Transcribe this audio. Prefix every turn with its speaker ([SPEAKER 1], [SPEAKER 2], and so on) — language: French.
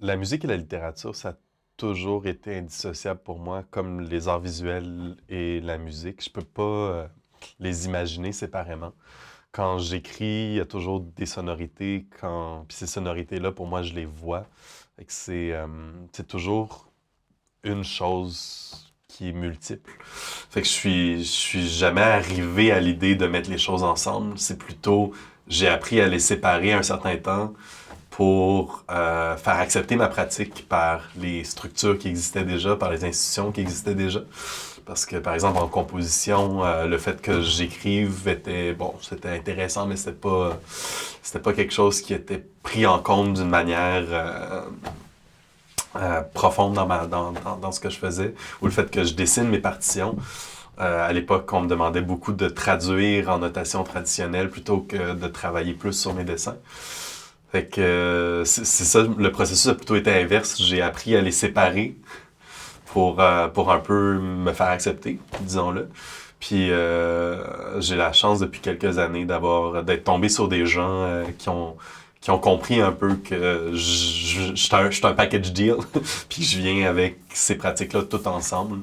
[SPEAKER 1] La musique et la littérature, ça a toujours été indissociable pour moi, comme les arts visuels et la musique. Je peux pas les imaginer séparément. Quand j'écris, il y a toujours des sonorités. Puis ces sonorités-là, pour moi, je les vois. Fait que c'est toujours une chose qui est multiple. Fait que je suis jamais arrivé à l'idée de mettre les choses ensemble. C'est plutôt, j'ai appris à les séparer un certain temps pour faire accepter ma pratique par les structures qui existaient déjà, par les institutions qui existaient déjà. Parce que, par exemple, en composition, le fait que j'écrive était, bon, c'était intéressant, mais c'était pas quelque chose qui était pris en compte d'une manière profonde dans ce que je faisais. Ou le fait que je dessine mes partitions. À l'époque, on me demandait beaucoup de traduire en notation traditionnelle plutôt que de travailler plus sur mes dessins. Fait que c'est ça, le processus a plutôt été inverse. J'ai appris à les séparer pour un peu me faire accepter, disons-le. Puis j'ai la chance depuis quelques années d'être tombé sur des gens qui ont compris un peu que je suis un package deal, puis je viens avec ces pratiques-là tout ensemble.